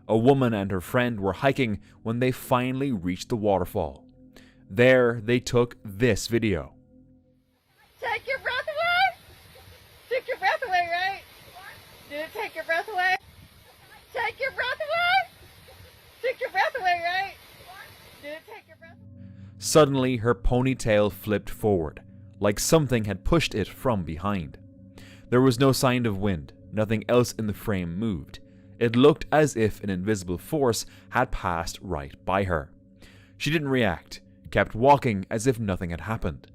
A woman and her friend were hiking when they finally reached the waterfall. There, they took this video. Take your breath away? Took your breath away, right? Did it take your breath away? Take your breath away? Took your breath away, right? Did it take your breath away? Suddenly, her ponytail flipped forward, like something had pushed it from behind. There was no sign of wind, nothing else in the frame moved. It looked as if an invisible force had passed right by her. She didn't react, kept walking as if nothing had happened.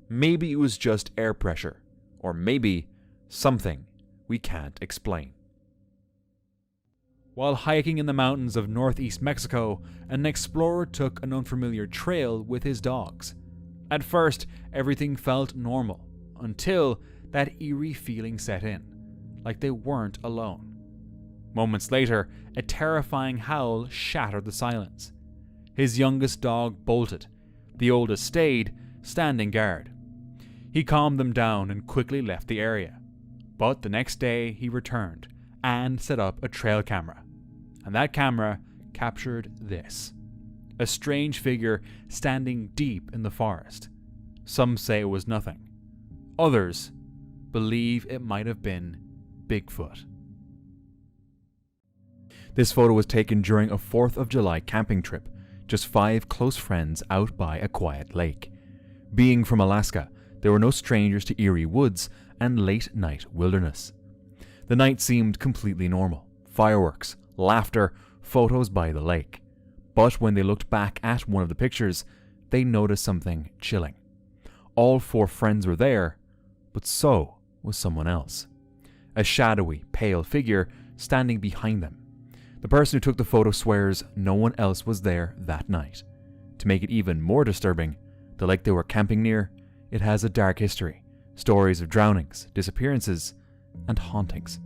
Maybe it was just air pressure, or maybe something we can't explain. While hiking in the mountains of northeast Mexico, an explorer took an unfamiliar trail with his dogs. At first, everything felt normal, until that eerie feeling set in, like they weren't alone. Moments later, a terrifying howl shattered the silence. His youngest dog bolted. The oldest stayed, standing guard. He calmed them down and quickly left the area. But the next day he returned and set up a trail camera. And that camera captured this. A strange figure standing deep in the forest. Some say it was nothing. Others believe it might have been Bigfoot. This photo was taken during a 4th of July camping trip, just 5 close friends out by a quiet lake. Being from Alaska, there were no strangers to Eerie woods and late-night wilderness. The night seemed completely normal. Fireworks, laughter, photos by the lake. But when they looked back at one of the pictures, they noticed something chilling. All 4 friends were there, but so was someone else. A shadowy, pale figure standing behind them. The person who took the photo swears no one else was there that night. To make it even more disturbing, the lake they were camping near, it has a dark history. Stories of drownings, disappearances, and hauntings.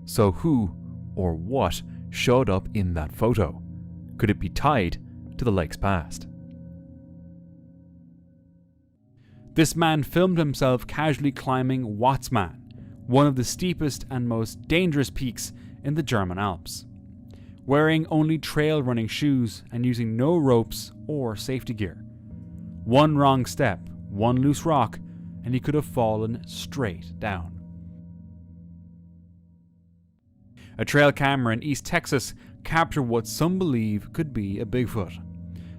So who or what showed up in that photo? Could it be tied to the lake's past? This man filmed himself casually climbing Watzmann, one of the steepest and most dangerous peaks in the German Alps. Wearing only trail running shoes and using no ropes or safety gear. One wrong step, one loose rock, and he could have fallen straight down. A trail camera in East Texas captured what some believe could be a Bigfoot.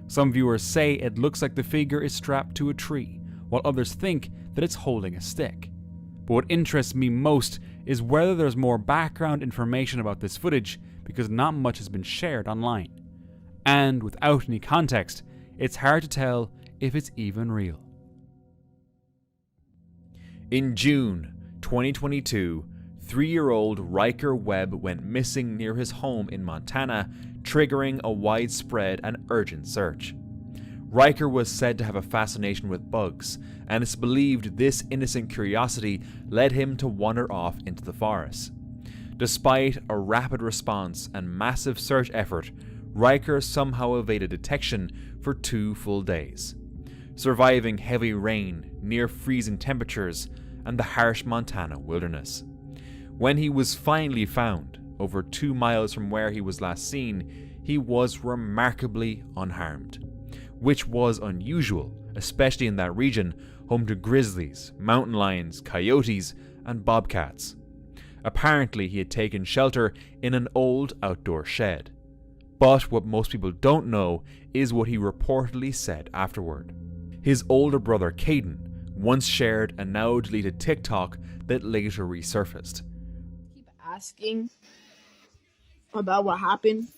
Some viewers say it looks like the figure is strapped to a tree, while others think that it's holding a stick. But what interests me most is whether there's more background information about this footage, because not much has been shared online. And without any context, it's hard to tell if it's even real. In June 2022, 3-year-old Riker Webb went missing near his home in Montana, triggering a widespread and urgent search. Riker was said to have a fascination with bugs, and it's believed this innocent curiosity led him to wander off into the forest. Despite a rapid response and massive search effort, Riker somehow evaded detection for 2 full days, surviving heavy rain, near freezing temperatures, and the harsh Montana wilderness. When he was finally found, over 2 miles from where he was last seen, he was remarkably unharmed, which was unusual, especially in that region, home to grizzlies, mountain lions, coyotes, and bobcats. Apparently, he had taken shelter in an old outdoor shed. But what most people don't know is what he reportedly said afterward. His older brother Caden once shared a now deleted TikTok that later resurfaced. Keep asking about what happened.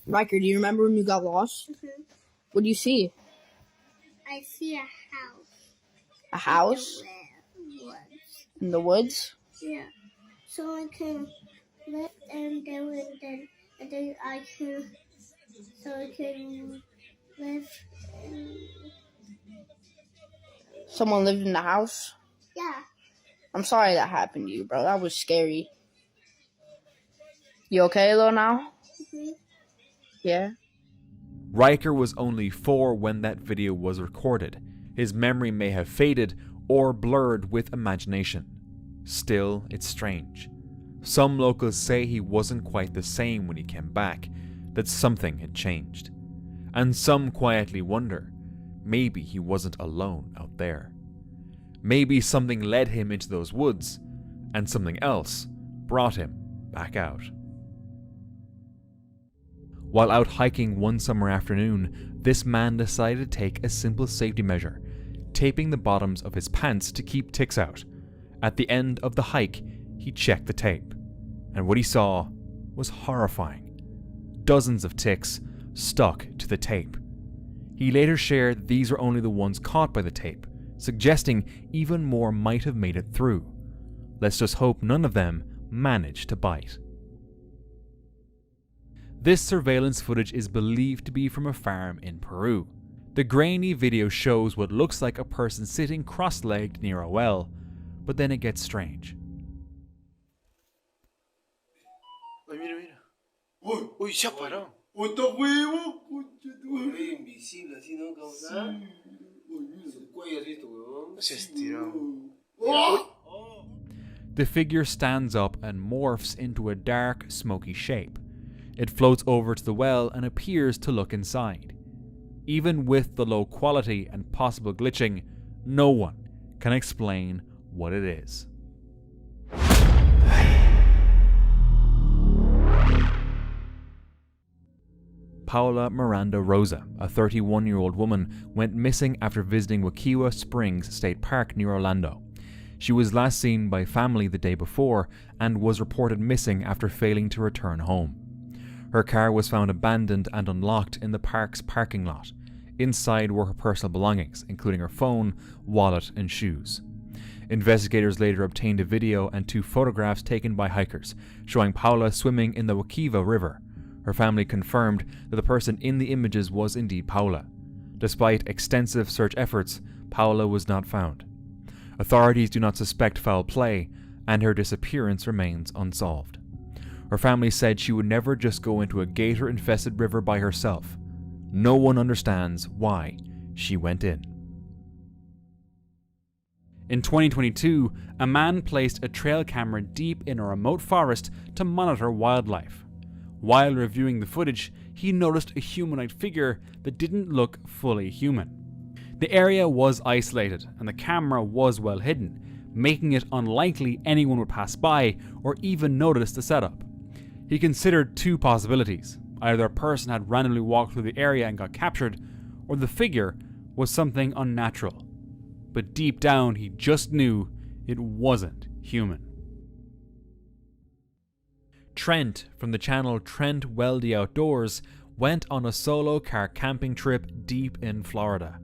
Riker, do you remember when you got lost? Mm-hmm. What do you see? I see a house. A house? In the woods? Yeah. So I can live and then I can live in... Someone lived in the house? Yeah. I'm sorry that happened to you, bro. That was scary. You okay though now? Mm-hmm. Yeah? Riker was only 4 when that video was recorded. His memory may have faded or blurred with imagination. Still, it's strange. Some locals say he wasn't quite the same when he came back, that something had changed. And some quietly wonder, maybe he wasn't alone out there. Maybe something led him into those woods, and something else brought him back out. While out hiking one summer afternoon, this man decided to take a simple safety measure, taping the bottoms of his pants to keep ticks out. At the end of the hike, he checked the tape, and what he saw was horrifying. Dozens of ticks stuck to the tape. He later shared these are only the ones caught by the tape, suggesting even more might have made it through. Let's just hope none of them managed to bite. This surveillance footage is believed to be from a farm in Peru. The grainy video shows what looks like a person sitting cross-legged near a well, but then it gets strange. Ay, mira, mira. Uy, uy, se ha parado. ¡Oh, está huevo! Medio invisible así, ¿no? Causa. Su cuello así, tu huevón. Se estiró. The figure stands up and morphs into a dark, smoky shape. It floats over to the well and appears to look inside. Even with the low quality and possible glitching, no one can explain what it is. Paula Miranda Rosa, a 31-year-old woman, went missing after visiting Wakiwa Springs State Park near Orlando. She was last seen by family the day before and was reported missing after failing to return home. Her car was found abandoned and unlocked in the park's parking lot. Inside were her personal belongings, including her phone, wallet, and shoes. Investigators later obtained a video and 2 photographs taken by hikers, showing Paula swimming in the Wakiwa River. Her family confirmed that the person in the images was indeed Paula. Despite extensive search efforts, Paula was not found. Authorities do not suspect foul play, and her disappearance remains unsolved. Her family said she would never just go into a gator-infested river by herself. No one understands why she went in. In 2022, a man placed a trail camera deep in a remote forest to monitor wildlife. While reviewing the footage, he noticed a humanoid figure that didn't look fully human. The area was isolated and the camera was well hidden, making it unlikely anyone would pass by or even notice the setup. He considered 2 possibilities. Either a person had randomly walked through the area and got captured, or the figure was something unnatural. But deep down he just knew it wasn't human. Trent from the channel Trent Weldy Outdoors went on a solo car camping trip deep in Florida.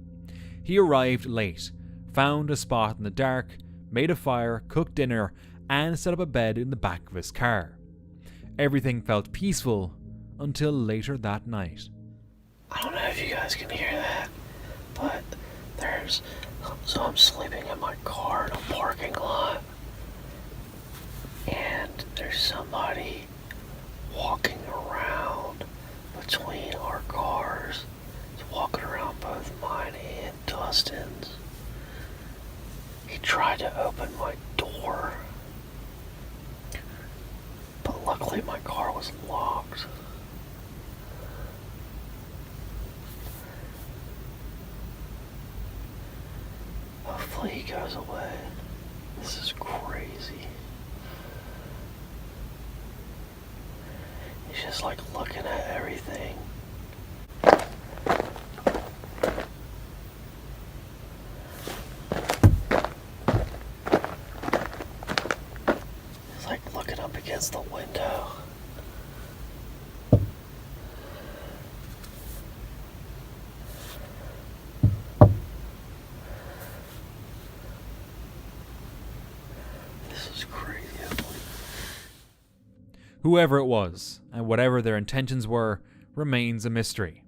He arrived late, found a spot in the dark, made a fire, cooked dinner, and set up a bed in the back of his car. Everything felt peaceful until later that night. I don't know if you guys can hear that, but so I'm sleeping in my car in a parking lot, and there's somebody walking around between our cars. He's walking around both mine and Dustin's. He tried to open my door, but luckily my car was locked. Hopefully he goes away. This is crazy. He's just like looking at everything. He's like looking up against the window. Whoever it was, and whatever their intentions were, remains a mystery.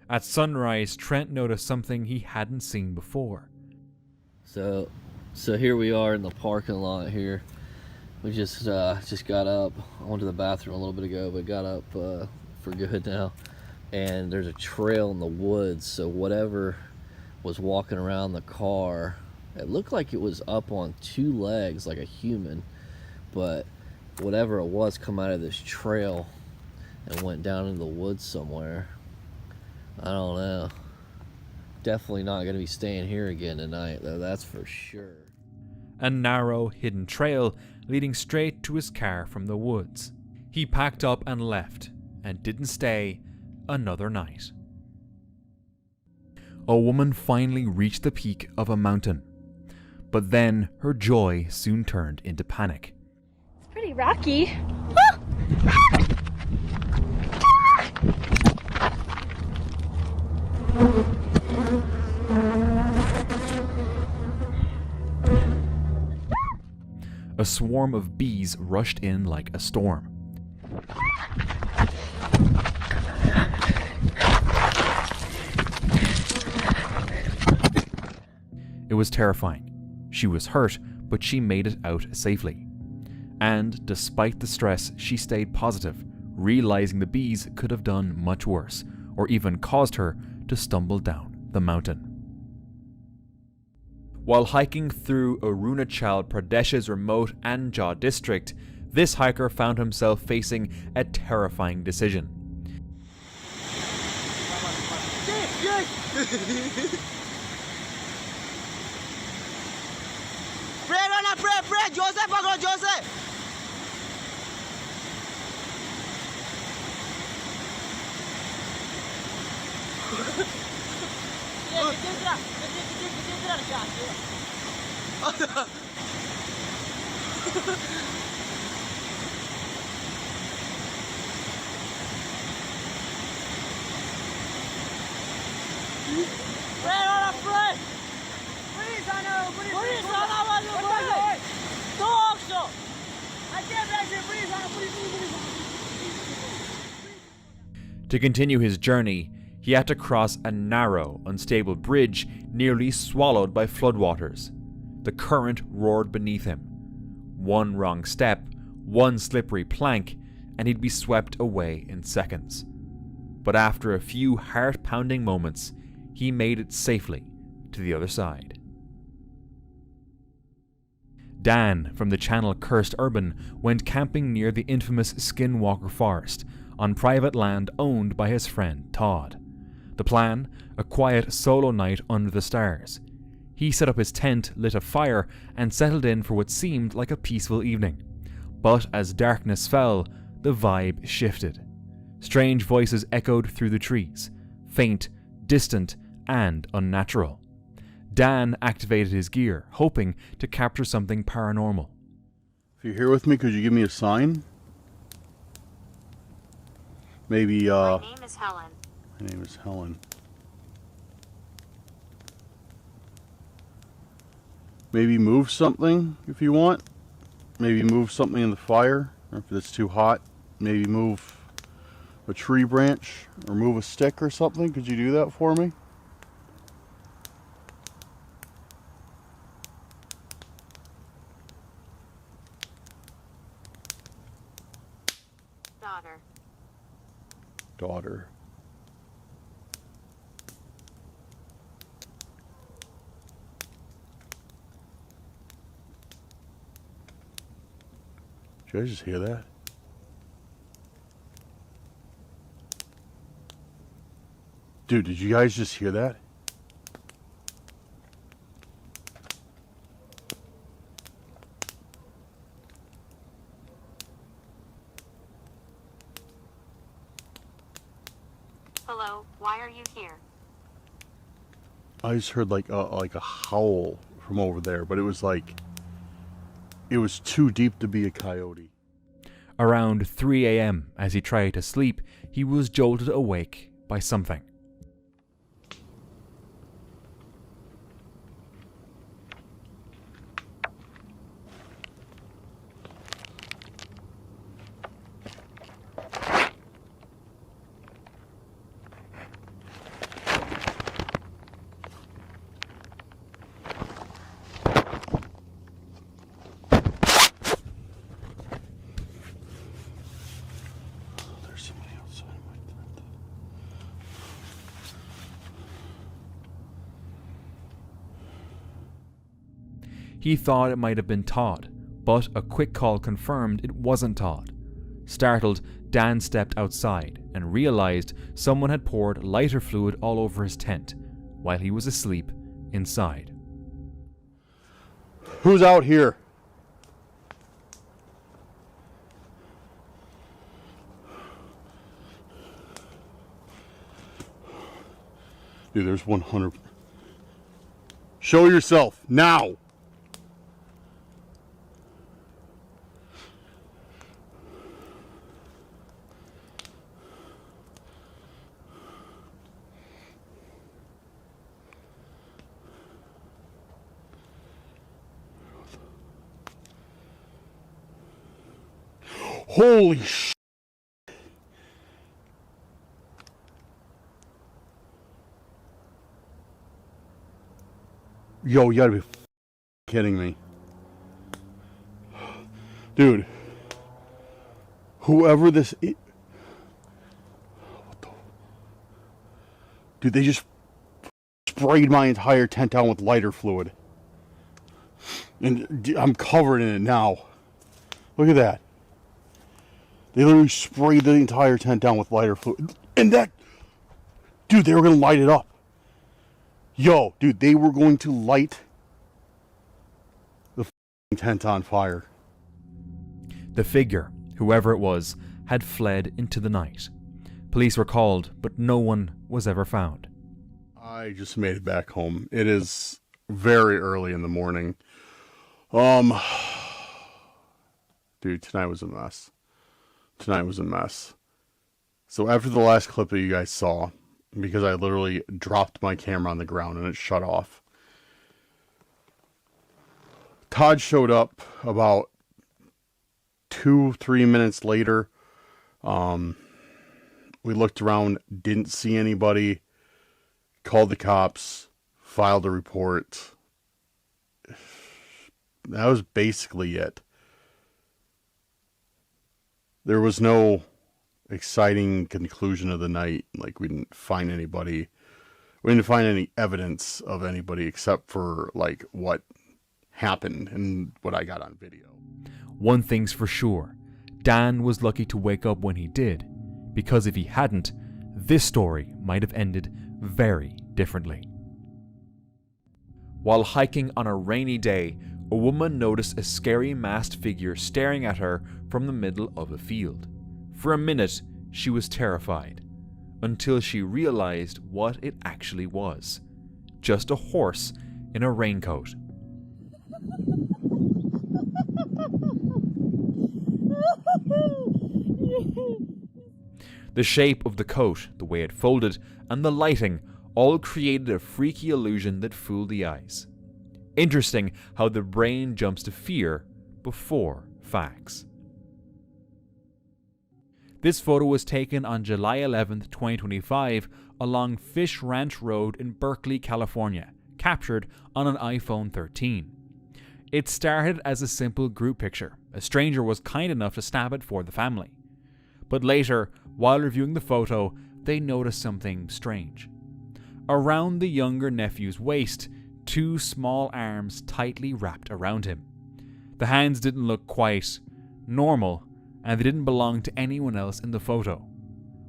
At sunrise, Trent noticed something he hadn't seen before. So here we are in the parking lot here. We just got up. I went to the bathroom a little bit ago, but got up for good now. And there's a trail in the woods, so whatever was walking around the car, it looked like it was up on 2 legs like a human, but whatever it was come out of this trail and went down into the woods somewhere. I don't know. Definitely not going to be staying here again tonight, though, that's for sure. A narrow, hidden trail leading straight to his car from the woods. He packed up and left, and didn't stay another night. A woman finally reached the peak of a mountain, but then her joy soon turned into panic. It's pretty rocky. A swarm of bees rushed in like a storm. It was terrifying. She was hurt, but she made it out safely. And despite the stress, she stayed positive, realizing the bees could have done much worse, or even caused her to stumble down the mountain. While hiking through Arunachal Pradesh's remote Anjar district, this hiker found himself facing a terrifying decision. Pray, Joseph, pagod, Joseph! To continue his journey, he had to cross a narrow, unstable bridge nearly swallowed by floodwaters. The current roared beneath him. One wrong step, one slippery plank, and he'd be swept away in seconds. But after a few heart-pounding moments, he made it safely to the other side. Dan, from the channel Cursed Urban, went camping near the infamous Skinwalker Forest, on private land owned by his friend Todd. The plan? A quiet solo night under the stars. He set up his tent, lit a fire, and settled in for what seemed like a peaceful evening. But as darkness fell, the vibe shifted. Strange voices echoed through the trees, faint, distant, and unnatural. Dan activated his gear, hoping to capture something paranormal. If you're here with me, could you give me a sign? Maybe, My name is Helen. My name is Helen. Maybe move something if you want. Maybe move something in the fire, or if it's too hot, maybe move a tree branch or move a stick or something. Could you do that for me? Daughter. Did you guys just hear that? Dude, did you guys just hear that? Hello, why are you here? I just heard like a howl from over there, but it was too deep to be a coyote. Around 3 a.m., as he tried to sleep, he was jolted awake by something. He thought it might have been Todd, but a quick call confirmed it wasn't Todd. Startled, Dan stepped outside and realized someone had poured lighter fluid all over his tent while he was asleep inside. Who's out here? Dude, there's 100. Show yourself now. Holy sh! Yo, you gotta be kidding me. Dude. Whoever this is. What the? Dude, they just sprayed my entire tent down with lighter fluid. And I'm covered in it now. Look at that. They literally sprayed the entire tent down with lighter fluid. And that... Dude, they were going to light it up. Yo, dude, they were going to light the tent on fire. The figure, whoever it was, had fled into the night. Police were called, but no one was ever found. I just made it back home. It is very early in the morning. Dude, tonight was a mess. Tonight was a mess. So after the last clip that you guys saw, because I literally dropped my camera on the ground and it shut off, Todd showed up about 2-3 minutes later. We looked around, didn't see anybody, called the cops, filed a report. That was basically it. There was no exciting conclusion of the night. Like, we didn't find anybody. We didn't find any evidence of anybody except for, like, what happened and what I got on video. One thing's for sure. Dan was lucky to wake up when he did, because if he hadn't, this story might have ended very differently. While hiking on a rainy day, a woman noticed a scary masked figure staring at her from the middle of a field. For a minute, she was terrified, until she realized what it actually was. Just a horse in a raincoat. The shape of the coat, the way it folded, and the lighting all created a freaky illusion that fooled the eyes. Interesting how the brain jumps to fear before facts. This photo was taken on July 11th, 2025 along Fish Ranch Road in Berkeley, California, captured on an iPhone 13. It started as a simple group picture. A stranger was kind enough to snap it for the family. But later, while reviewing the photo, they noticed something strange. Around the younger nephew's waist, 2 small arms tightly wrapped around him. The hands didn't look quite normal, and they didn't belong to anyone else in the photo.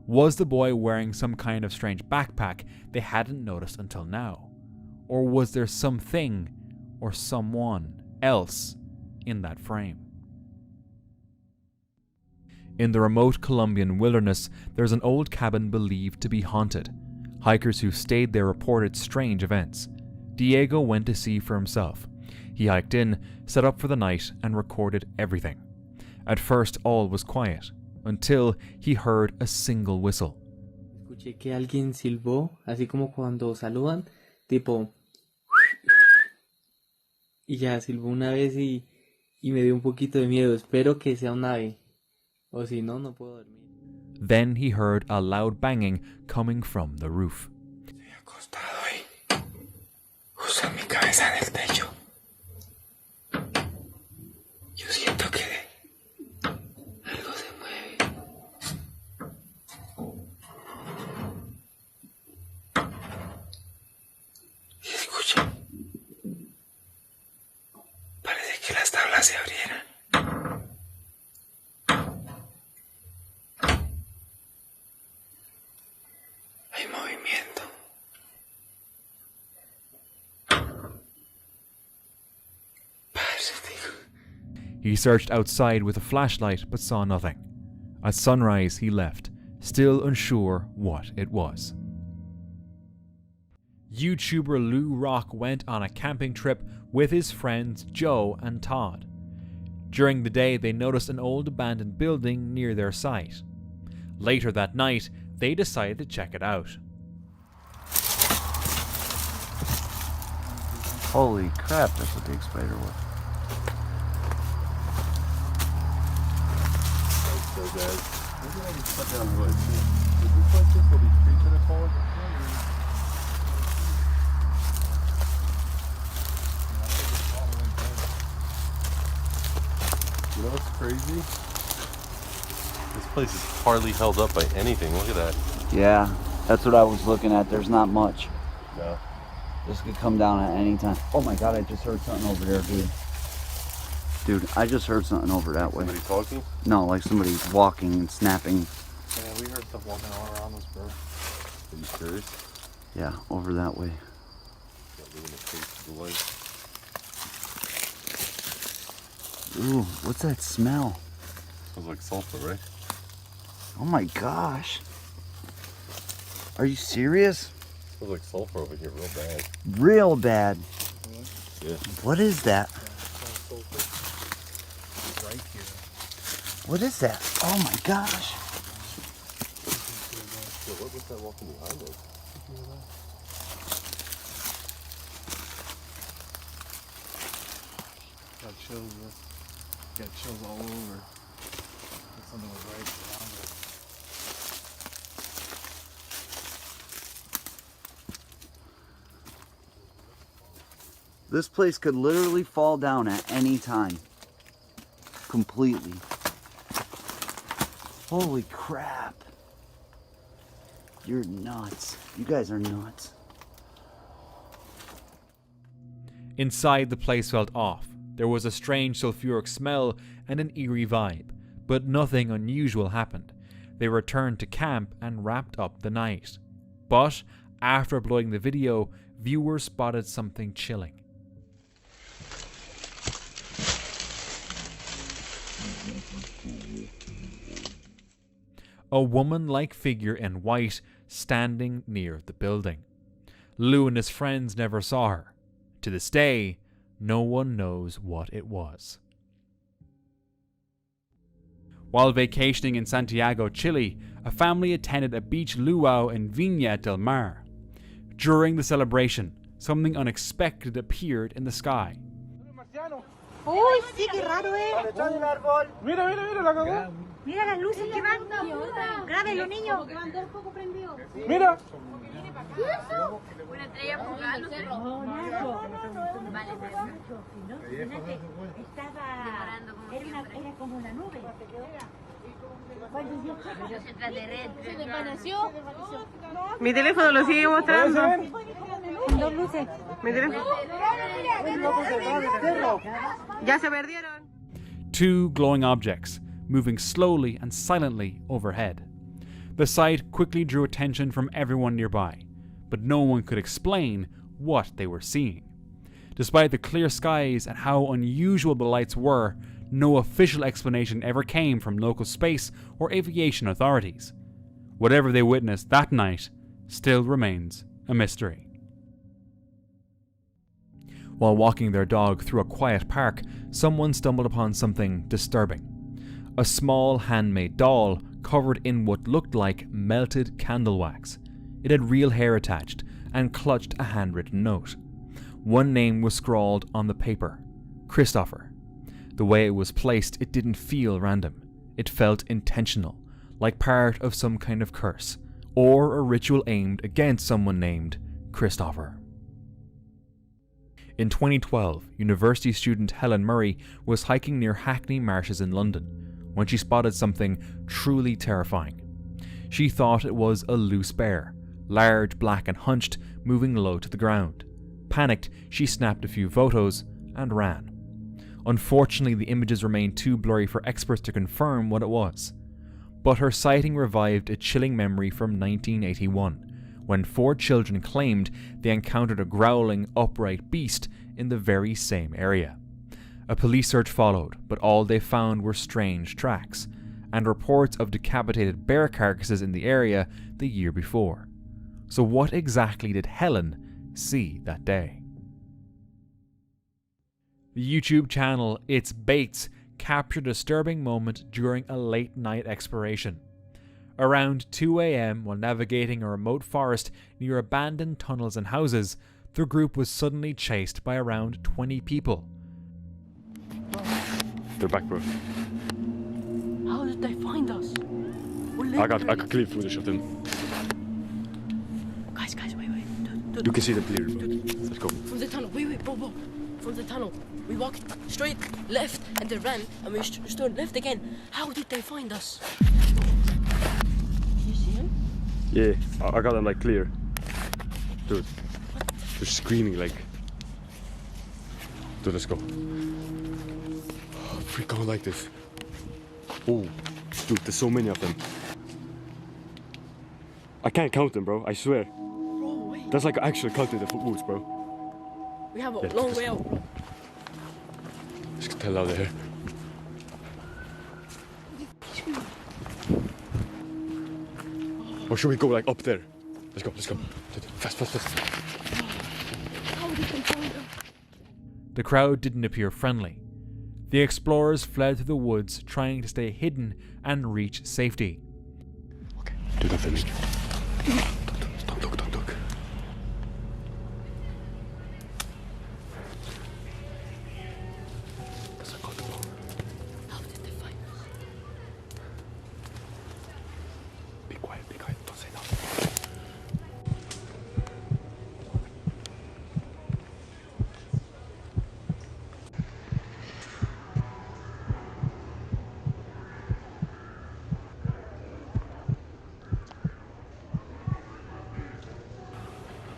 Was the boy wearing some kind of strange backpack they hadn't noticed until now? Or was there something or someone else in that frame? In the remote Colombian wilderness, there's an old cabin believed to be haunted. Hikers who stayed there reported strange events. Diego went to see for himself. He hiked in, set up for the night, and recorded everything. At first, all was quiet, until he heard a single whistle. Escuché que alguien silbó, así como cuando saludan, tipo... Y ya silbó una vez y me dio un poquito de miedo. Espero que sea un ave. O si no, no puedo dormir. Then he heard a loud banging coming from the roof. Estoy acostado y uso mi cabeza en el techo. Yo siento que algo se mueve. Y escucha. Parece que las tablas se abrieran. He searched outside with a flashlight but saw nothing. At sunrise he left, still unsure what it was. YouTuber Lou Rock went on a camping trip with his friends Joe and Todd. During the day they noticed an old abandoned building near their site. Later that night they decided to check it out. Holy crap, that's a big spider web. That's so bad. Look at all these cut down wood. Did we put this or these trees that are falling? You know what's crazy? This place is hardly held up by anything. Look at that. Yeah, that's what I was looking at. There's not much. No. This could come down at any time. Oh my god, I just heard something over there, dude. Dude, I just heard something over that way. Somebody talking? No, like somebody walking and snapping. Yeah, we heard stuff walking all around us, bro. Are you serious? Yeah, over that way. Ooh, what's that smell? Smells like sulfur, right? Oh my gosh. Are you serious? Smells like sulfur over here, real bad. Real bad. Yeah. What is that? Right here. What is that? Oh my gosh. What was that walking behind us? Got chills, bro. Got chills all over. Like something was right around it. This place could literally fall down at any time. Completely. Holy crap. You're nuts. You guys are nuts. Inside, the place felt off. There was a strange sulfuric smell and an eerie vibe, but nothing unusual happened. They returned to camp and wrapped up the night. But, after uploading the video, viewers spotted something chilling. A woman-like figure in white standing near the building. Lou and his friends never saw her. To this day, no one knows what it was. While vacationing in Santiago, Chile, a family attended a beach luau in Viña del Mar. During the celebration, something unexpected appeared in the sky. Uy, sí, qué raro, Mira, mira, mira, la cagó. Mira las luces que van. Grábenlo, niños. Mira. Una estrella fugaz, no sé. Vale, Era como una nube. Se desvaneció. Mi teléfono lo sigue mostrando. Dos luces. Mi teléfono. Ya se perdieron. Two glowing objects, moving slowly and silently overhead. The sight quickly drew attention from everyone nearby, but no one could explain what they were seeing. Despite the clear skies and how unusual the lights were, no official explanation ever came from local space or aviation authorities. Whatever they witnessed that night still remains a mystery. While walking their dog through a quiet park, someone stumbled upon something disturbing. A small handmade doll covered in what looked like melted candle wax. It had real hair attached and clutched a handwritten note. One name was scrawled on the paper: Christopher. The way it was placed, it didn't feel random. It felt intentional, like part of some kind of curse, or a ritual aimed against someone named Christopher. In 2012, university student Helen Murray was hiking near Hackney Marshes in London when she spotted something truly terrifying. She thought it was a loose bear, large, black and hunched, moving low to the ground. Panicked, she snapped a few photos and ran. Unfortunately, the images remained too blurry for experts to confirm what it was. But her sighting revived a chilling memory from 1981, when 4 children claimed they encountered a growling, upright beast in the very same area. A police search followed, but all they found were strange tracks, and reports of decapitated bear carcasses in the area the year before. So what exactly did Helen see that day? The YouTube channel It's Bates captured a disturbing moment during a late night exploration. Around 2 a.m, while navigating a remote forest near abandoned tunnels and houses, the group was suddenly chased by around 20 people. They're back, bro. How did they find us? I got clear footage of them. Guys, wait. Dude. You can see them clear, bro. Let's go. From the tunnel, wait, bro. From the tunnel, we walked straight left and they ran, and we stood left again. How did they find us? You see him? Yeah, I got them like clear. Dude, they're screaming like. Dude, let's go. Freak out like this. Oh, dude, there's so many of them. I can't count them, bro. I swear. Bro, wait. That's like actually counting the footwoods, bro. We have a long way out, bro. Let's get the hell out of here. Or should we go like up there? Let's go. Fast. How did they find us? The crowd didn't appear friendly. The explorers fled through the woods, trying to stay hidden and reach safety. Okay, do that for me. Don't look. How did they find us? Be quiet, don't say nothing.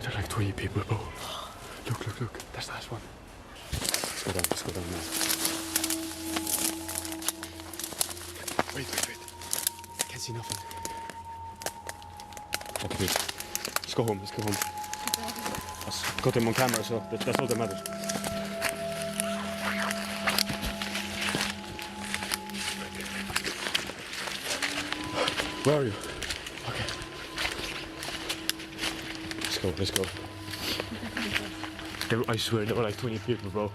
There are like 20 people, bro. Look. That's the last one. Let's go down now. Wait. I can't see nothing. Okay, dude. Let's go home. I've got them on camera, so that's all that matters. Where are you? Okay. Let's go. I swear there were like 20 people, bro.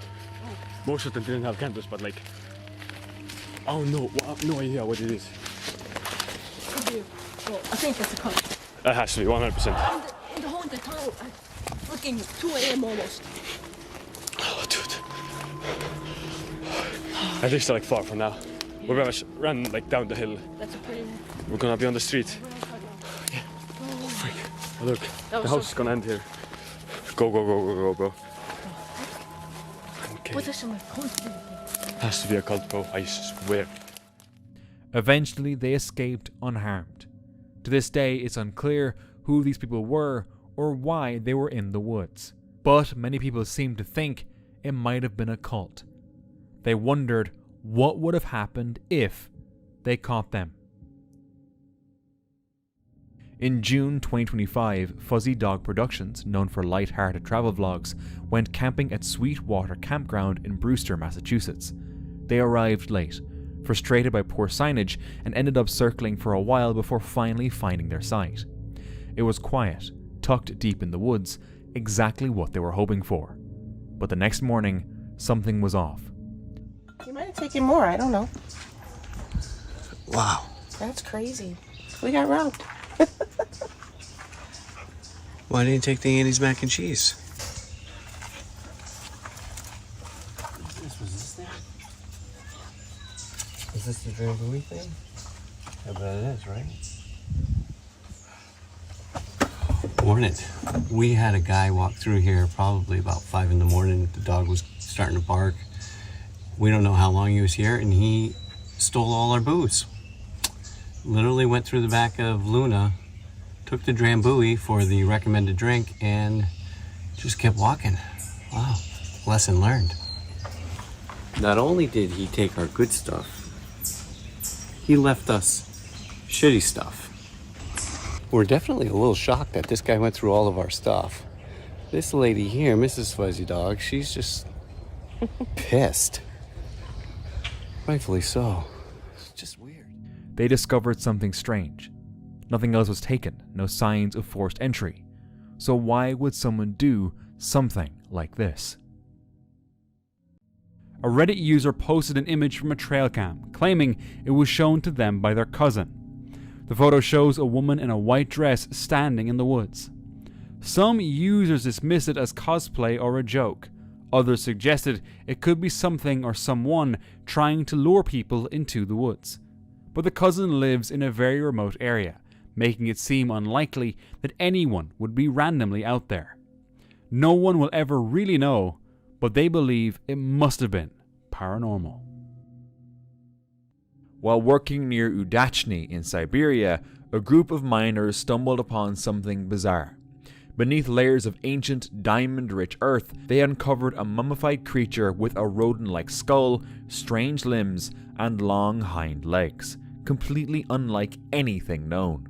Most of them didn't have candles, but like... Oh no, I have no idea what it is. Well, I think it's a cult. That has to be 100%. In the haunted tunnel at fucking 2 a.m. almost. Oh, dude. At least they're like far from now. We're gonna run like down the hill. That's a pretty... We're gonna be on the street. Yeah. Oh, freak. Oh, look, the house is gonna end here. Go, bro. Okay. What is some cult? Has to be a cult, bro. I swear. Eventually, they escaped unharmed. To this day, it's unclear who these people were or why they were in the woods. But many people seem to think it might have been a cult. They wondered what would have happened if they caught them. In June 2025, Fuzzy Dog Productions, known for light-hearted travel vlogs, went camping at Sweetwater Campground in Brewster, Massachusetts. They arrived late, frustrated by poor signage, and ended up circling for a while before finally finding their site. It was quiet, tucked deep in the woods, exactly what they were hoping for. But the next morning, something was off. You might have taken more, I don't know. Wow. That's crazy. We got robbed. Why didn't you take the Annie's mac and cheese? Was this there? Is this the Debunking thing? I bet it is, right? Morning. We had a guy walk through here probably about 5 in the morning. The dog was starting to bark. We don't know how long he was here, and he stole all our booze. Literally went through the back of Luna, took the Drambuie for the recommended drink, and just kept walking. Wow, lesson learned. Not only did he take our good stuff, he left us shitty stuff. We're definitely a little shocked that this guy went through all of our stuff. This lady here, Mrs. Fuzzy Dog, she's just pissed. Rightfully so. It's just weird. They discovered something strange. Nothing else was taken, no signs of forced entry. So why would someone do something like this? A Reddit user posted an image from a trail cam, claiming it was shown to them by their cousin. The photo shows a woman in a white dress standing in the woods. Some users dismissed it as cosplay or a joke. Others suggested it could be something or someone trying to lure people into the woods. But the cousin lives in a very remote area, making it seem unlikely that anyone would be randomly out there. No one will ever really know, but they believe it must have been paranormal. While working near Udachny in Siberia, a group of miners stumbled upon something bizarre. Beneath layers of ancient, diamond-rich earth, they uncovered a mummified creature with a rodent-like skull, strange limbs, and long hind legs, completely unlike anything known.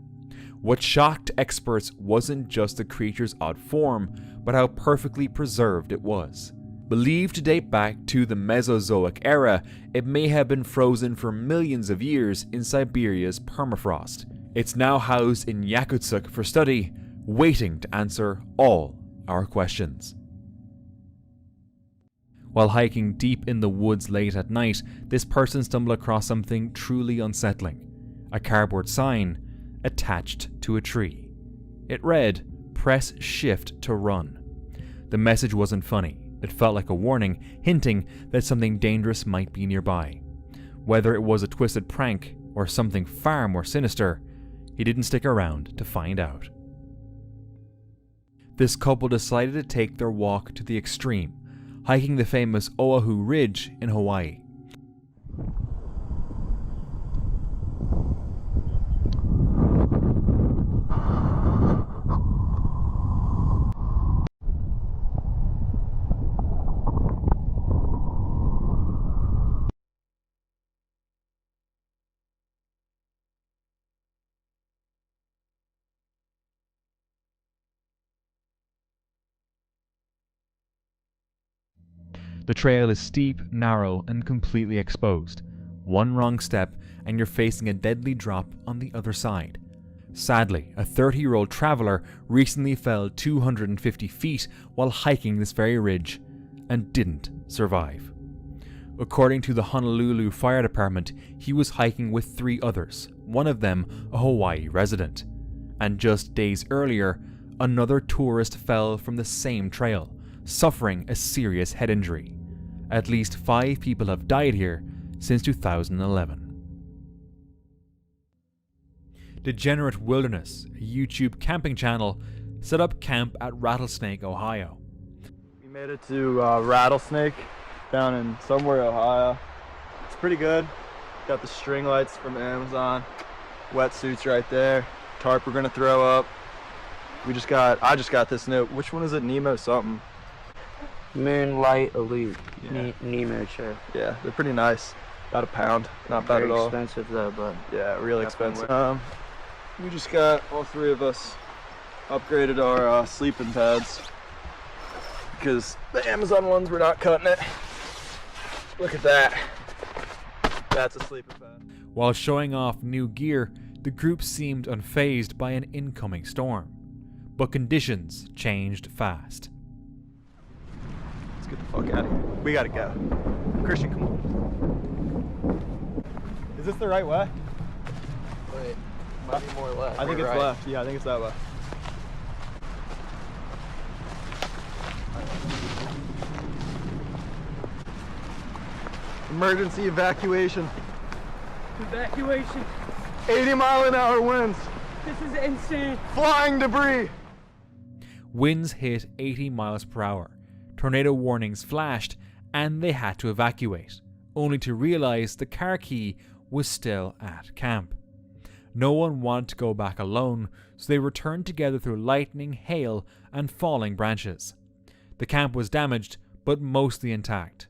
What shocked experts wasn't just the creature's odd form, but how perfectly preserved it was. Believed to date back to the Mesozoic era, it may have been frozen for millions of years in Siberia's permafrost. It's now housed in Yakutsk for study, waiting to answer all our questions. While hiking deep in the woods late at night, this person stumbled across something truly unsettling. A cardboard sign attached to a tree. It read, "Press shift to run." The message wasn't funny. It felt like a warning, hinting that something dangerous might be nearby. Whether it was a twisted prank or something far more sinister, he didn't stick around to find out. This couple decided to take their walk to the extreme, hiking the famous Oahu Ridge in Hawaii. The trail is steep, narrow, and completely exposed. One wrong step and you're facing a deadly drop on the other side. Sadly, a 30-year-old traveler recently fell 250 feet while hiking this very ridge and didn't survive. According to the Honolulu Fire Department, he was hiking with 3 others, one of them a Hawaii resident. And just days earlier, another tourist fell from the same trail, suffering a serious head injury. At least 5 people have died here since 2011. Degenerate Wilderness, a YouTube camping channel, set up camp at Rattlesnake, Ohio. We made it to Rattlesnake down in somewhere Ohio. It's pretty good. Got the string lights from Amazon, wetsuits right there, tarp we're gonna throw up. I just got this new, which one is it? Nemo something. Moonlight Elite. Yeah. Nemo chair. Yeah, they're pretty nice. About £1, not bad at all. Very expensive though, but yeah, really expensive. We just got, all 3 of us, upgraded our sleeping pads because the Amazon ones were not cutting it. Look at that. That's a sleeping pad. While showing off new gear, the group seemed unfazed by an incoming storm. But conditions changed fast. Let's get the fuck out of here. We gotta go. Christian, come on. Is this the right way? wait, might be more left. I think it's right. left. Yeah, I think it's that way. Emergency evacuation. Evacuation. 80-mile-an-hour winds. This is insane. Flying debris. Winds hit 80 miles per hour. Tornado warnings flashed, and they had to evacuate, only to realize the car key was still at camp. No one wanted to go back alone, so they returned together through lightning, hail, and falling branches. The camp was damaged, but mostly intact.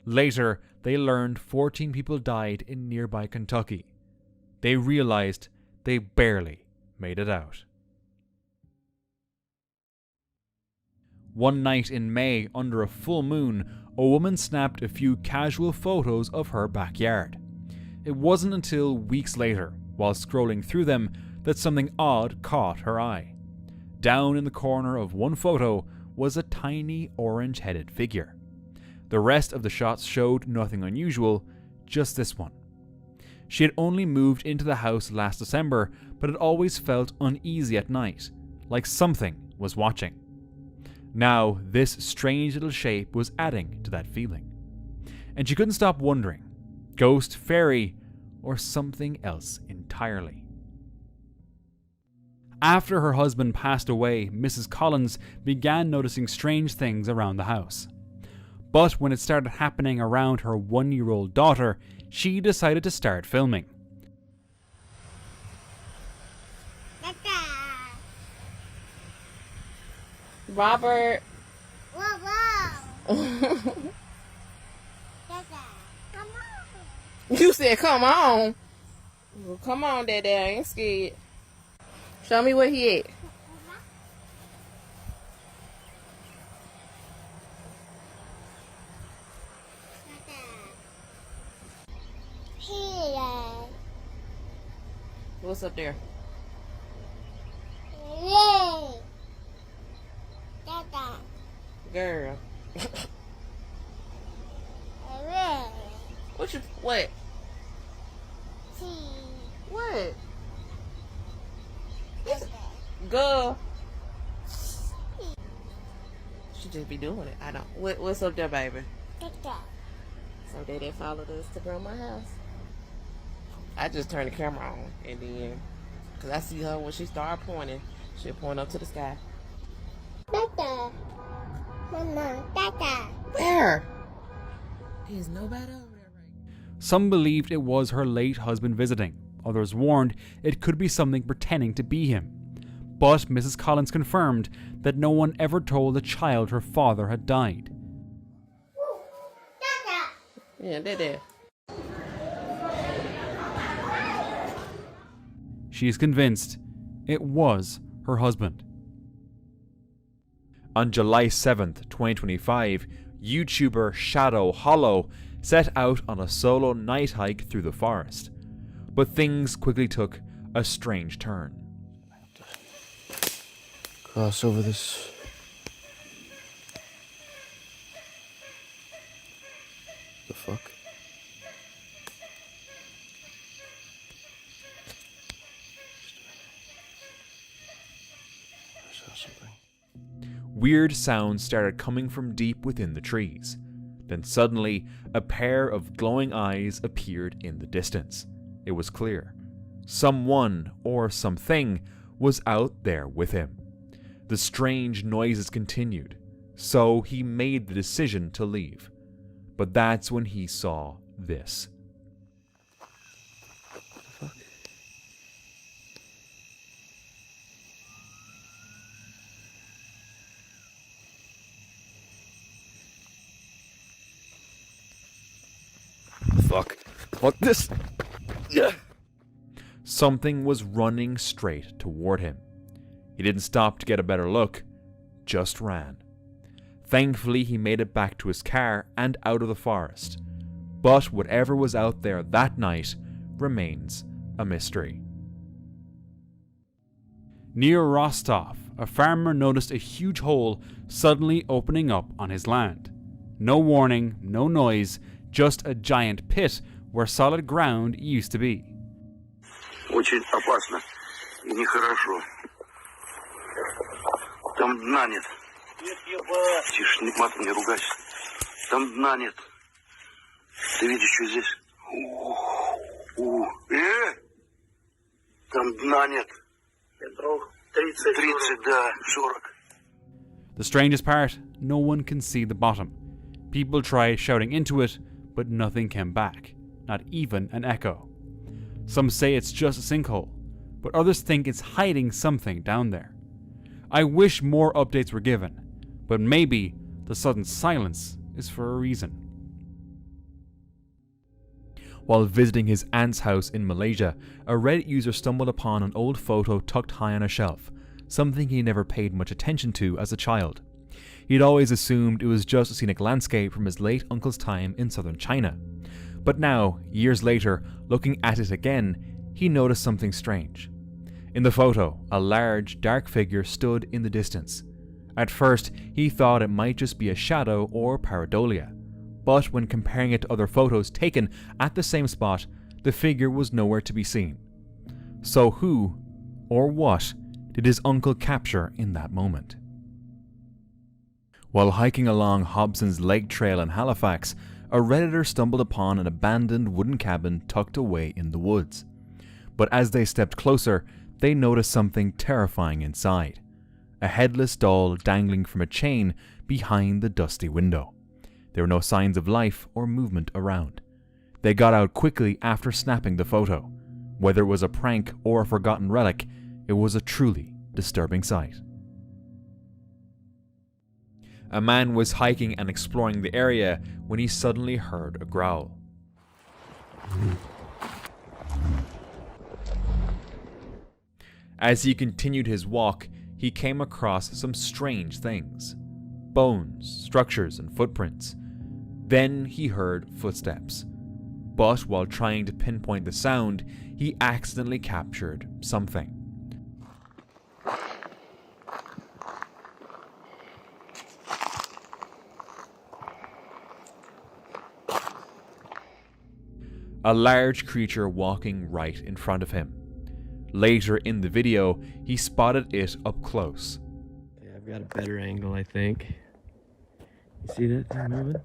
Later, they learned 14 people died in nearby Kentucky. They realized they barely made it out. One night in May, under a full moon, a woman snapped a few casual photos of her backyard. It wasn't until weeks later, while scrolling through them, that something odd caught her eye. Down in the corner of one photo was a tiny orange-headed figure. The rest of the shots showed nothing unusual, just this one. She had only moved into the house last December, but had always felt uneasy at night, like something was watching. Now, this strange little shape was adding to that feeling. And she couldn't stop wondering, ghost, fairy, or something else entirely. After her husband passed away, Mrs. Collins began noticing strange things around the house. But when it started happening around her 1-year-old daughter, she decided to start filming. Robert. You said, come on. Well, come on, Daddy. I ain't scared. Show me where he at. What's up there? Girl. What? What? Girl. She just be doing it. I don't. What's up there, baby? So they followed us to Grandma's house. I just turned the camera on, and then, cause I see her when she started pointing, she'll point up to the sky. Where? There's nobody over there. Some believed it was her late husband visiting. Others warned it could be something pretending to be him. But Mrs. Collins confirmed that no one ever told the child her father had died. Yeah, they're there. She is convinced it was her husband. On July 7th, 2025, YouTuber Shadow Hollow set out on a solo night hike through the forest. But things quickly took a strange turn. Cross over this. The fuck? Weird sounds started coming from deep within the trees. Then suddenly, a pair of glowing eyes appeared in the distance. It was clear. Someone, or something, was out there with him. The strange noises continued, so he made the decision to leave. But that's when he saw this. Fuck this! Yeah. Something was running straight toward him. He didn't stop to get a better look, just ran. Thankfully, he made it back to his car and out of the forest. But whatever was out there that night remains a mystery. Near Rostov, a farmer noticed a huge hole suddenly opening up on his land. No warning, no noise, just a giant pit where solid ground used to be. Очень опасно и нехорошо. Там дна нет. Тише, матом не ругайся. Там дна нет. Ты видишь, что здесь? Там дна нет. Метров 30, да, 40. The strangest part, no one can see the bottom. People tried shouting into it, but nothing came back, not even an echo. Some say it's just a sinkhole, but others think it's hiding something down there. I wish more updates were given, but maybe the sudden silence is for a reason. While visiting his aunt's house in Malaysia, a Reddit user stumbled upon an old photo tucked high on a shelf, something he never paid much attention to as a child. He'd always assumed it was just a scenic landscape from his late uncle's time in southern China. But now, years later, looking at it again, he noticed something strange. In the photo, a large, dark figure stood in the distance. At first, he thought it might just be a shadow or pareidolia, but when comparing it to other photos taken at the same spot, the figure was nowhere to be seen. So who, or what, did his uncle capture in that moment? While hiking along Hobson's Lake Trail in Halifax, a Redditor stumbled upon an abandoned wooden cabin tucked away in the woods. But as they stepped closer, they noticed something terrifying inside. A headless doll dangling from a chain behind the dusty window. There were no signs of life or movement around. They got out quickly after snapping the photo. Whether it was a prank or a forgotten relic, it was a truly disturbing sight. A man was hiking and exploring the area when he suddenly heard a growl. As he continued his walk, he came across some strange things. Bones, structures, and footprints. Then he heard footsteps. But while trying to pinpoint the sound, he accidentally captured something. A large creature walking right in front of him. Later in the video, he spotted it up close. Yeah, I've got a better angle, I think. You see that thing moving?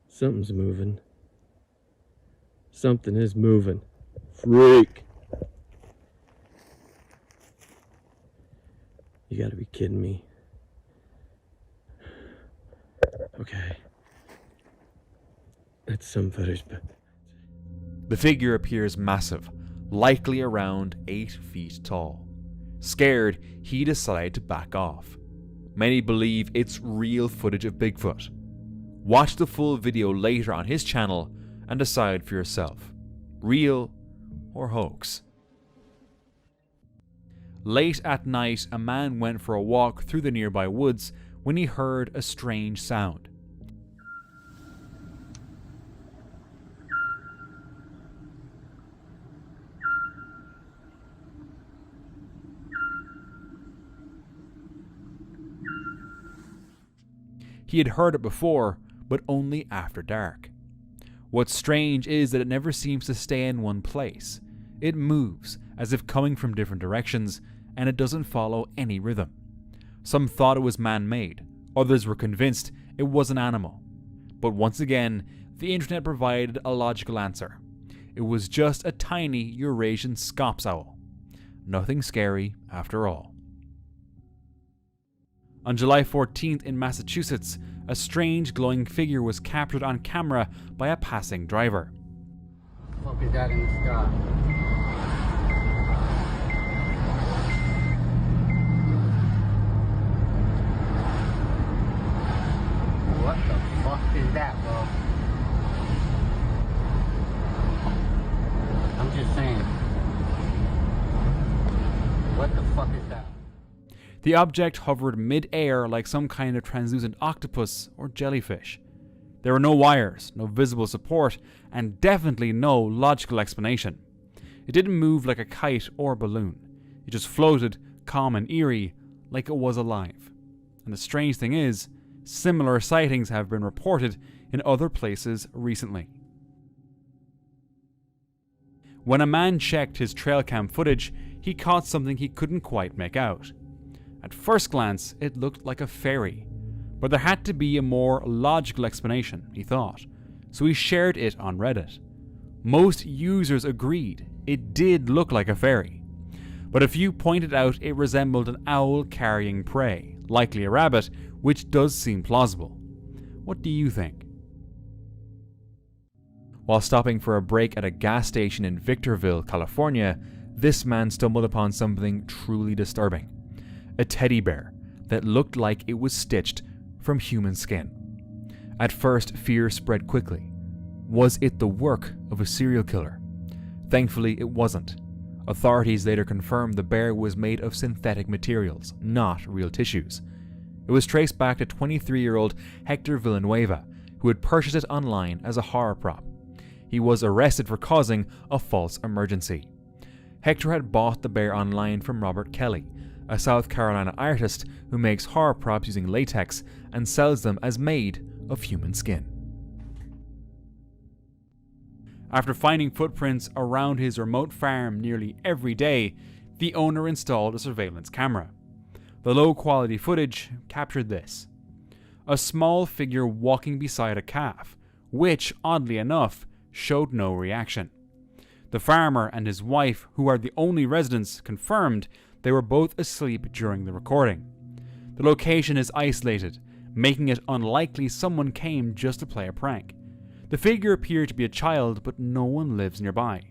Something's moving. Something is moving. Freak! You gotta be kidding me. Okay. That's some fetish, but... The figure appears massive, likely around 8 feet tall. Scared, he decided to back off. Many believe it's real footage of Bigfoot. Watch the full video later on his channel and decide for yourself. Real or hoax? Late at night, a man went for a walk through the nearby woods when he heard a strange sound. He had heard it before, but only after dark. What's strange is that it never seems to stay in one place. It moves, as if coming from different directions, and it doesn't follow any rhythm. Some thought it was man-made, others were convinced it was an animal. But once again, the internet provided a logical answer. It was just a tiny Eurasian scops owl. Nothing scary after all. On July 14th in Massachusetts, a strange glowing figure was captured on camera by a passing driver. What the fuck is that in the sky? What the fuck is that, bro? I'm just saying. What the fuck is that? The object hovered mid-air like some kind of translucent octopus or jellyfish. There were no wires, no visible support, and definitely no logical explanation. It didn't move like a kite or balloon. It just floated, calm and eerie, like it was alive. And the strange thing is, similar sightings have been reported in other places recently. When a man checked his trail cam footage, he caught something he couldn't quite make out. At first glance, it looked like a fairy, but there had to be a more logical explanation, he thought, so he shared it on Reddit. Most users agreed it did look like a fairy, but a few pointed out it resembled an owl carrying prey, likely a rabbit, which does seem plausible. What do you think? While stopping for a break at a gas station in Victorville, California, this man stumbled upon something truly disturbing. A teddy bear that looked like it was stitched from human skin. At first, fear spread quickly. Was it the work of a serial killer? Thankfully, it wasn't. Authorities later confirmed the bear was made of synthetic materials, not real tissues. It was traced back to 23-year-old Hector Villanueva, who had purchased it online as a horror prop. He was arrested for causing a false emergency. Hector had bought the bear online from Robert Kelly, a South Carolina artist who makes horror props using latex and sells them as made of human skin. After finding footprints around his remote farm nearly every day, the owner installed a surveillance camera. The low-quality footage captured this: a small figure walking beside a calf, which, oddly enough, showed no reaction. The farmer and his wife, who are the only residents, confirmed they were both asleep during the recording. The location is isolated, making it unlikely someone came just to play a prank. The figure appeared to be a child, but no one lives nearby.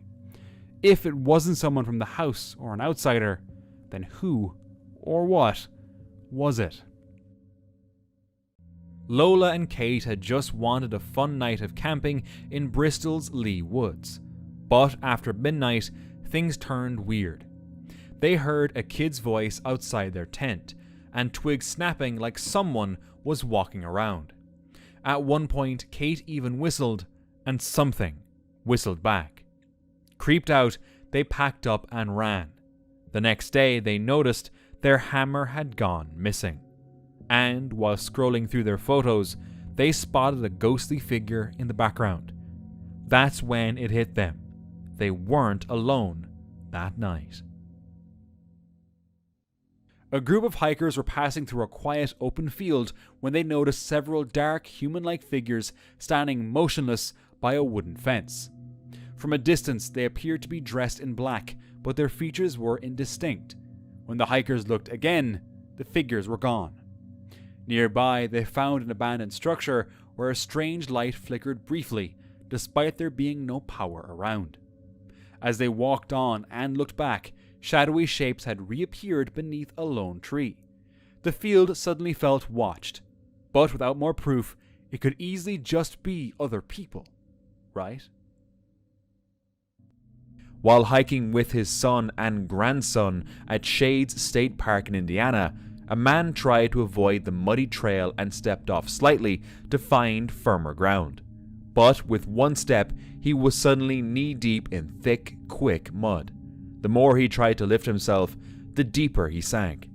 If it wasn't someone from the house or an outsider, then who or what was it? Lola and Kate had just wanted a fun night of camping in Bristol's Lee Woods. But after midnight, things turned weird. They heard a kid's voice outside their tent, and twigs snapping like someone was walking around. At one point, Kate even whistled, and something whistled back. Creeped out, they packed up and ran. The next day, they noticed their hammer had gone missing. And while scrolling through their photos, they spotted a ghostly figure in the background. That's when it hit them. They weren't alone that night. A group of hikers were passing through a quiet open field when they noticed several dark human-like figures standing motionless by a wooden fence. From a distance, they appeared to be dressed in black, but their features were indistinct. When the hikers looked again, the figures were gone. Nearby, they found an abandoned structure where a strange light flickered briefly, despite there being no power around. As they walked on and looked back, shadowy shapes had reappeared beneath a lone tree. The field suddenly felt watched, but without more proof, it could easily just be other people, right? While hiking with his son and grandson at Shades State Park in Indiana, a man tried to avoid the muddy trail and stepped off slightly to find firmer ground. But with one step, he was suddenly knee-deep in thick, quick mud. The more he tried to lift himself, the deeper he sank.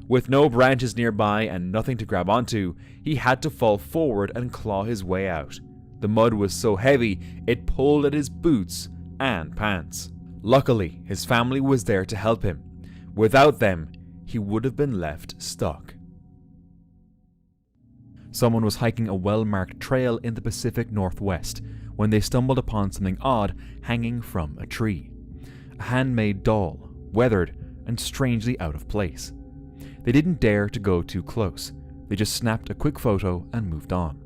With no branches nearby and nothing to grab onto, he had to fall forward and claw his way out. The mud was so heavy, it pulled at his boots and pants. Luckily, his family was there to help him. Without them, he would have been left stuck. Someone was hiking a well-marked trail in the Pacific Northwest when they stumbled upon something odd hanging from a tree. A handmade doll, weathered and strangely out of place. They didn't dare to go too close. They just snapped a quick photo and moved on.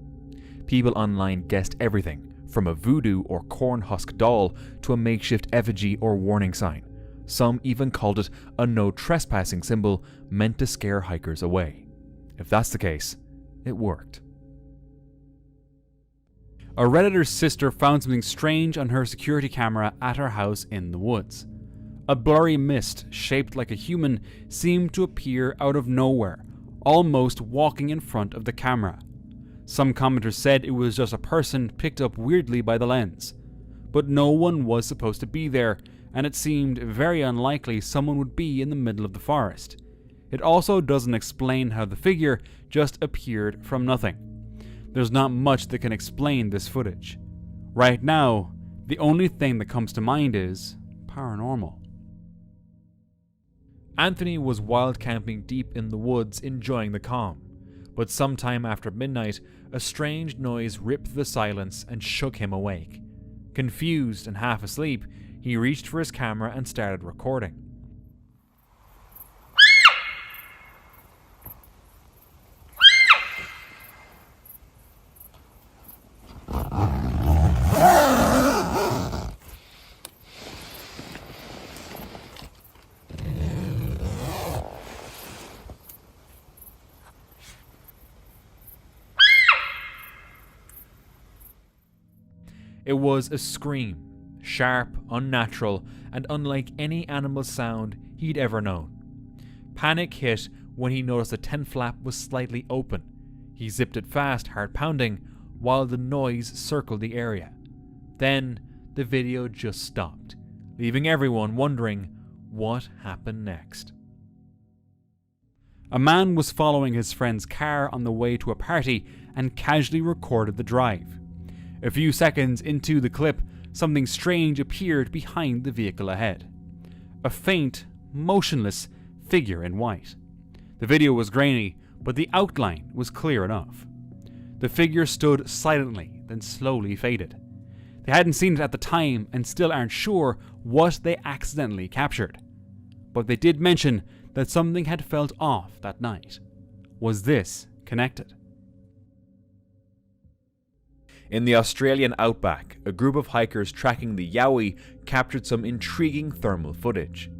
People online guessed everything, from a voodoo or corn husk doll to a makeshift effigy or warning sign. Some even called it a no trespassing symbol meant to scare hikers away. If that's the case, it worked. A Redditor's sister found something strange on her security camera at her house in the woods. A blurry mist shaped like a human seemed to appear out of nowhere, almost walking in front of the camera. Some commenters said it was just a person picked up weirdly by the lens. But no one was supposed to be there, and it seemed very unlikely someone would be in the middle of the forest. It also doesn't explain how the figure just appeared from nothing. There's not much that can explain this footage. Right now, the only thing that comes to mind is paranormal. Anthony was wild camping deep in the woods, enjoying the calm. But sometime after midnight, a strange noise ripped the silence and shook him awake. Confused and half asleep, he reached for his camera and started recording. It was a scream, sharp, unnatural, and unlike any animal sound he'd ever known. Panic hit when he noticed the tent flap was slightly open. He zipped it fast, heart pounding, while the noise circled the area. Then the video just stopped, leaving everyone wondering what happened next. A man was following his friend's car on the way to a party and casually recorded the drive. A few seconds into the clip, something strange appeared behind the vehicle ahead. A faint, motionless figure in white. The video was grainy, but the outline was clear enough. The figure stood silently, then slowly faded. They hadn't seen it at the time and still aren't sure what they accidentally captured. But they did mention that something had felt off that night. Was this connected? In the Australian outback, a group of hikers tracking the Yowie captured some intriguing thermal footage.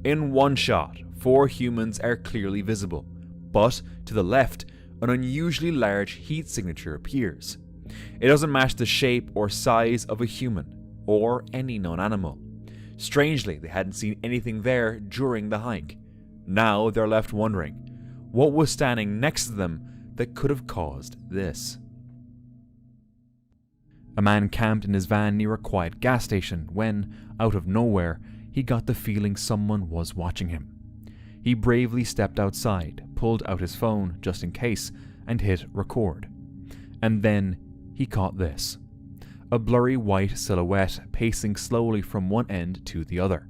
In one shot, 4 humans are clearly visible, but to the left, an unusually large heat signature appears. It doesn't match the shape or size of a human, or any known animal. Strangely, they hadn't seen anything there during the hike. Now they're left wondering, what was standing next to them that could have caused this? A man camped in his van near a quiet gas station when, out of nowhere, he got the feeling someone was watching him. He bravely stepped outside, pulled out his phone just in case, and hit record. And then he caught this. A blurry white silhouette pacing slowly from one end to the other.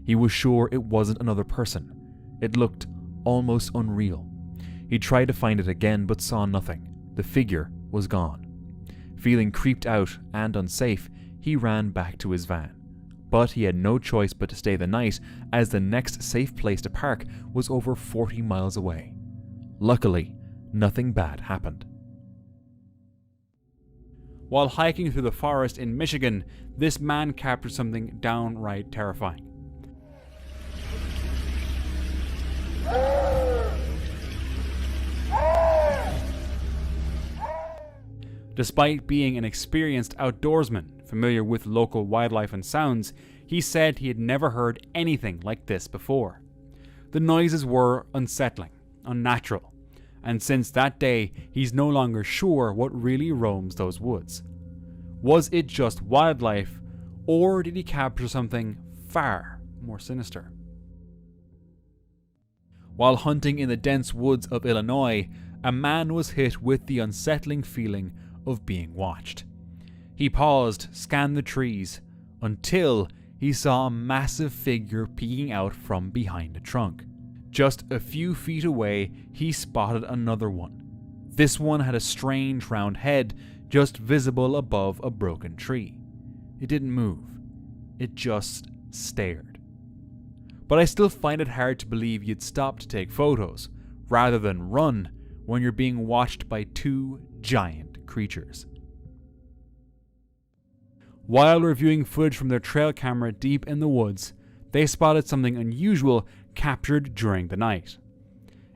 He was sure it wasn't another person. It looked almost unreal. He tried to find it again but saw nothing. The figure was gone. Feeling creeped out and unsafe, he ran back to his van. But he had no choice but to stay the night, as the next safe place to park was over 40 miles away. Luckily, nothing bad happened. While hiking through the forest in Michigan, this man captured something downright terrifying. Despite being an experienced outdoorsman, familiar with local wildlife and sounds, he said he had never heard anything like this before. The noises were unsettling, unnatural, and since that day, he's no longer sure what really roams those woods. Was it just wildlife, or did he capture something far more sinister? While hunting in the dense woods of Illinois, a man was hit with the unsettling feeling of being watched. He paused, scanned the trees, until he saw a massive figure peeking out from behind a trunk. Just a few feet away, he spotted another one. This one had a strange round head just visible above a broken tree. It didn't move. It just stared. But I still find it hard to believe you'd stop to take photos, rather than run, when you're being watched by 2 giant creatures. While reviewing footage from their trail camera deep in the woods, they spotted something unusual captured during the night.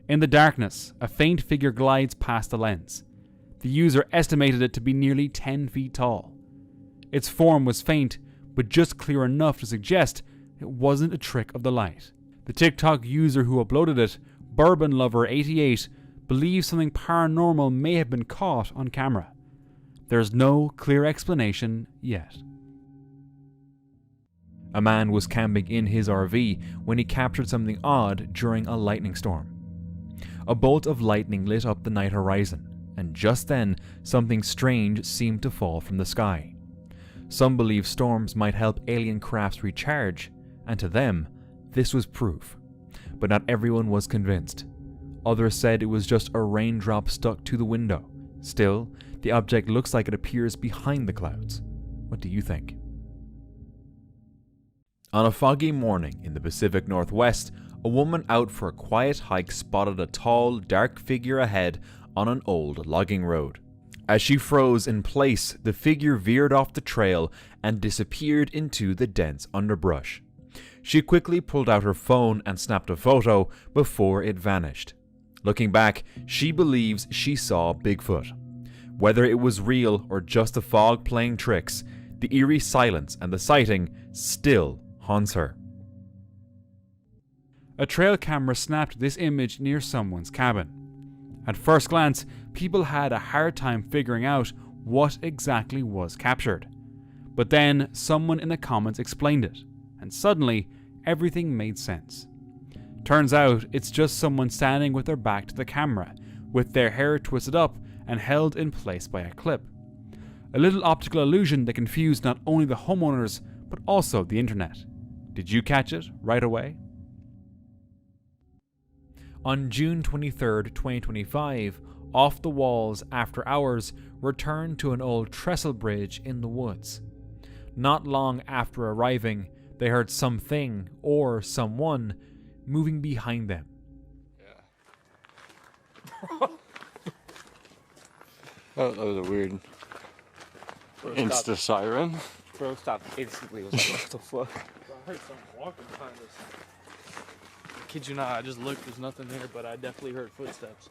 In the darkness, a faint figure glides past the lens. The user estimated it to be nearly 10 feet tall. Its form was faint, but just clear enough to suggest it wasn't a trick of the light. The TikTok user who uploaded it, BourbonLover88, believes something paranormal may have been caught on camera. There's no clear explanation yet. A man was camping in his RV when he captured something odd during a lightning storm. A bolt of lightning lit up the night horizon, and just then, something strange seemed to fall from the sky. Some believe storms might help alien crafts recharge, and to them, this was proof. But not everyone was convinced. Others said it was just a raindrop stuck to the window. Still, the object looks like it appears behind the clouds. What do you think? On a foggy morning in the Pacific Northwest, a woman out for a quiet hike spotted a tall, dark figure ahead on an old logging road. As she froze in place, the figure veered off the trail and disappeared into the dense underbrush. She quickly pulled out her phone and snapped a photo before it vanished. Looking back, she believes she saw Bigfoot. Whether it was real or just the fog playing tricks, The eerie silence and the sighting still haunts her. A trail camera snapped this image near someone's cabin. At first glance, people had a hard time figuring out what exactly was captured. But then someone in the comments explained it, and suddenly everything made sense. Turns out it's just someone standing with their back to the camera, with their hair twisted up and held in place by a clip. A little optical illusion that confused not only the homeowners, but also the internet. Did you catch it right away? On June 23, 2025, Off the Walls After Hours returned to an old trestle bridge in the woods. Not long after arriving, they heard something or someone moving behind them. That was a weird Insta siren. Bro stopped instantly. I was like, what the fuck? I heard someone walking behind us. I kid you not, I just looked, there's nothing there, but I definitely heard footsteps.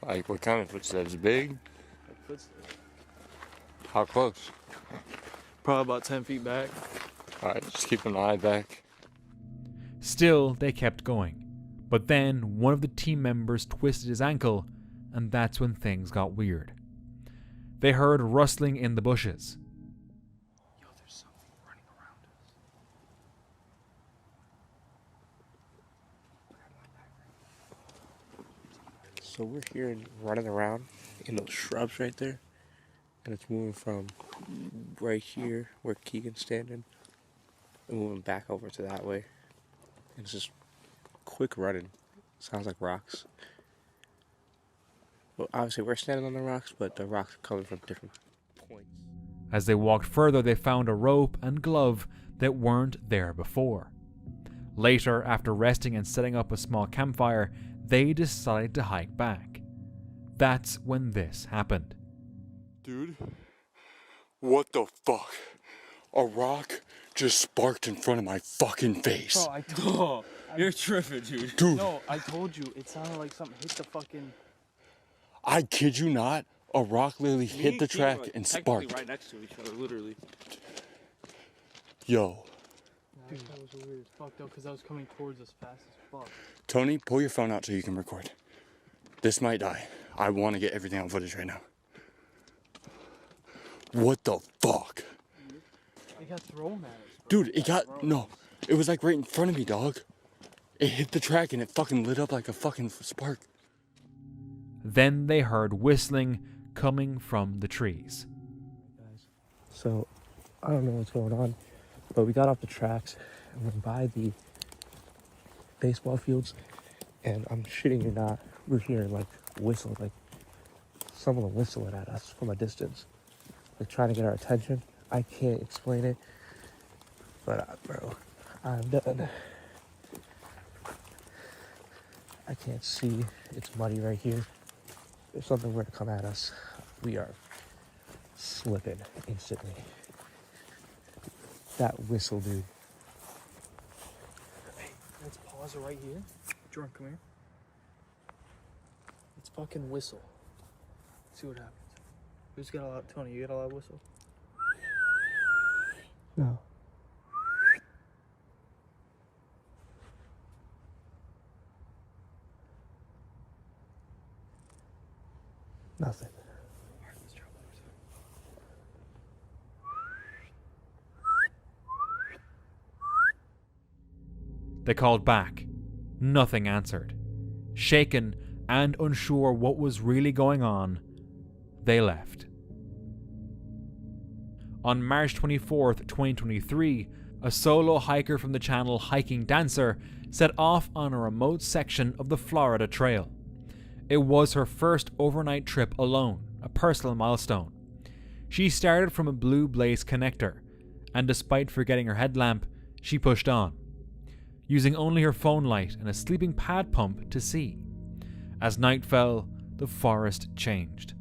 Like, what kind of footsteps? Big? Like footsteps. How close? Probably about 10 feet back. Alright, just keep an eye back. Still, they kept going. But then, one of the team members twisted his ankle, and that's when things got weird. They heard rustling in the bushes. Yo, there's something running around us. So we're hearing running around in those shrubs right there. And it's moving from right here where Keegan's standing and moving back over to that way. And it's just quick running. Sounds like rocks. Well, obviously we're standing on the rocks, but the rocks are coming from different points. As they walked further, they found a rope and glove that weren't there before. Later, after resting and setting up a small campfire, they decided to hike back. That's when this happened. Dude, what the fuck? A rock just sparked in front of my fucking face. Bro, I told You're tripping, dude. Dude. No, I told you, it sounded like something hit the fucking... I kid you not, a rock literally hit the track and sparked. Right next to each other, literally. Yo. Dude, that was weird as fuck though, because I was coming towards us fast as fuck. Tony, pull your phone out so you can record. This might die. I want to get everything on footage right now. What the fuck? It got thrown at us. Dude, it was like right in front of me, dog. It hit the track and it fucking lit up like a fucking spark. Then they heard whistling coming from the trees. So, I don't know what's going on, but we got off the tracks and went by the baseball fields, and I'm shitting you not, we're hearing like whistles, like someone whistling at us from a distance, like trying to get our attention. I can't explain it, but bro, I'm done. I can't see, it's muddy right here. If something were to come at us, we are slipping instantly. That whistle, dude. Hey, let's pause it right here. Jordan, come here. Let's fucking whistle. See what happens. Who's got a lot? Tony, you got a lot of whistle? No. Nothing. They called back. Nothing answered. Shaken and unsure what was really going on, they left. On March 24th, 2023, a solo hiker from the channel Hiking Dancer set off on a remote section of the Florida Trail. It was her first overnight trip alone, a personal milestone. She started from a blue blaze connector, and despite forgetting her headlamp, she pushed on, using only her phone light and a sleeping pad pump to see. As night fell, the forest changed.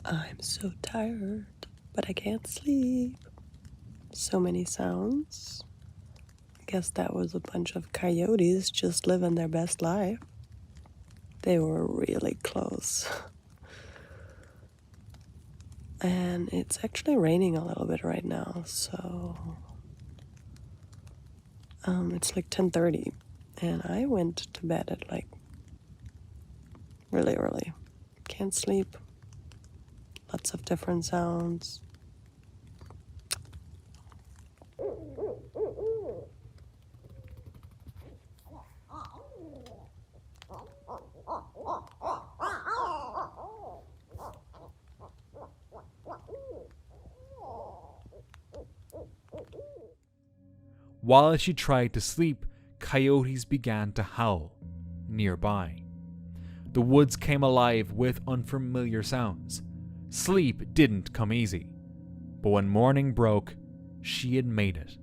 I'm so tired, but I can't sleep. So many sounds. I guess that was a bunch of coyotes just living their best life. They were really close. And it's actually raining a little bit right now, so it's like 10:30, and I went to bed at like really early. Can't sleep. Lots of different sounds. While she tried to sleep, coyotes began to howl nearby. The woods came alive with unfamiliar sounds. Sleep didn't come easy, but when morning broke, she had made it.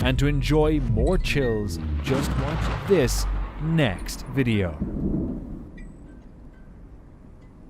And to enjoy more chills, just watch this next video.